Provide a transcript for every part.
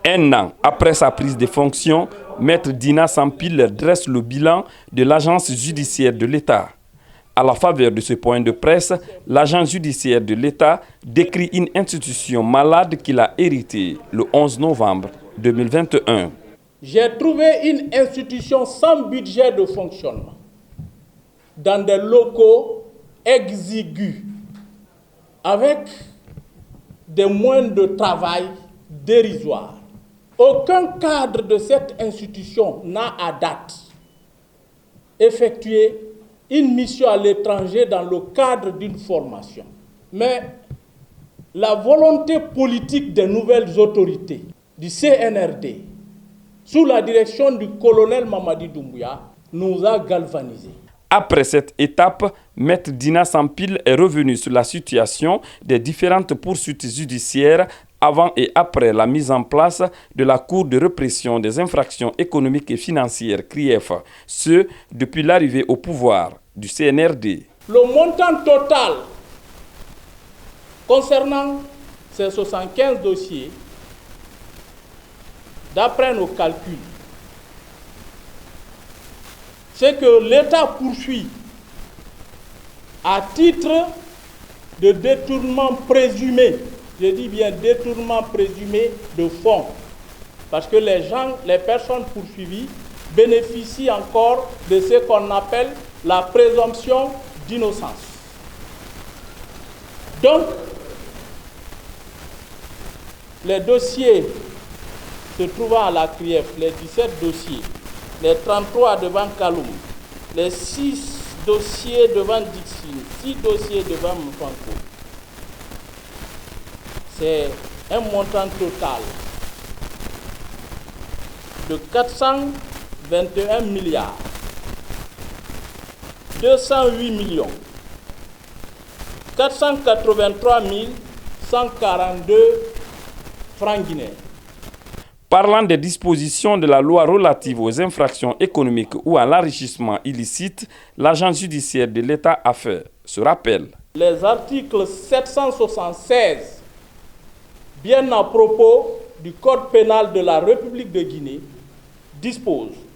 Un an après sa prise de fonction, Maître Dina Sampil dresse le bilan de l'agence judiciaire de l'État. À la faveur de ce point de presse, l'agence judiciaire de l'État décrit une institution malade qu'il a héritée le 11 novembre 2021. J'ai trouvé une institution sans budget de fonctionnement, dans des locaux exigus, avec des moyens de travail dérisoires. Aucun cadre de cette institution n'a à date effectué une mission à l'étranger dans le cadre d'une formation. Mais la volonté politique des nouvelles autorités du CNRD, sous la direction du colonel Mamadi Doumbouya, nous a galvanisés. Après cette étape, Maître Dina Sampil est revenu sur la situation des différentes poursuites judiciaires avant et après la mise en place de la Cour de répression des infractions économiques et financières CRIEF, ce depuis l'arrivée au pouvoir du CNRD. Le montant total concernant ces 75 dossiers, d'après nos calculs, c'est que l'État poursuit à titre de détournement présumé, je dis bien détournement présumé de fonds, parce que les personnes poursuivies bénéficient encore de ce qu'on appelle la présomption d'innocence. Donc, les dossiers se trouvant à la CRIEF, les 17 dossiers, les 33 devant Kaloum, les 6 dossiers devant Dixine, 6 dossiers devant Mfanko. C'est un montant total de 421 milliards 208 millions 483 142 francs guinéens. Parlant des dispositions de la loi relative aux infractions économiques ou à l'enrichissement illicite, l'agence judiciaire de l'État a fait ce rappel. Les articles 776, bien à propos du Code pénal de la République de Guinée, disposent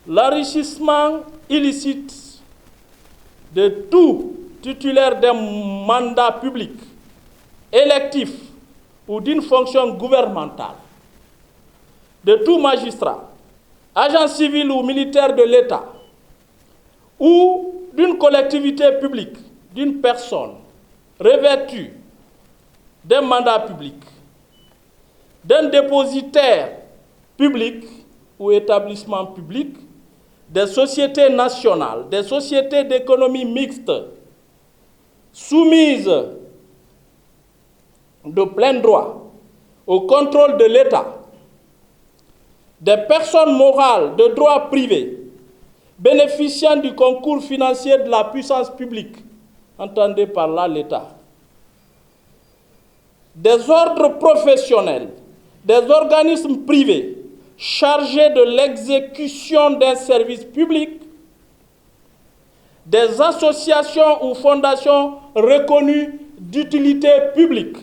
l'enrichissement illicite de tout titulaire d'un mandat public, électif ou d'une fonction gouvernementale, de tout magistrat, agent civil ou militaire de l'État, ou d'une collectivité publique, d'une personne revêtue d'un mandat public, d'un dépositaire public ou établissement public, des sociétés nationales, des sociétés d'économie mixte, soumises de plein droit au contrôle de l'État, des personnes morales de droit privé bénéficiant du concours financier de la puissance publique, entendez par là l'État, des ordres professionnels, des organismes privés chargés de l'exécution d'un service public, des associations ou fondations reconnues d'utilité publique,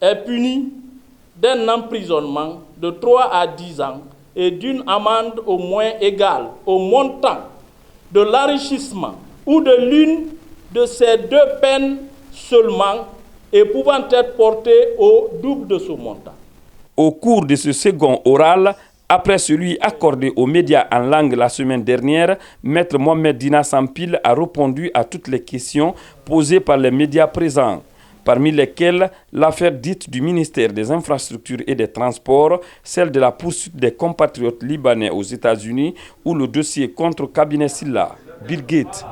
est puni d'un emprisonnement de 3 à 10 ans et d'une amende au moins égale au montant de l'enrichissement ou de l'une de ces deux peines seulement et pouvant être portée au double de ce montant. Au cours de ce second oral, après celui accordé aux médias en langue la semaine dernière, Maître Mohamed Dina Sampil a répondu à toutes les questions posées par les médias présents, parmi lesquelles l'affaire dite du ministère des Infrastructures et des Transports, celle de la poursuite des compatriotes libanais aux États-Unis ou le dossier contre Cabinet Silla, Bill Gates.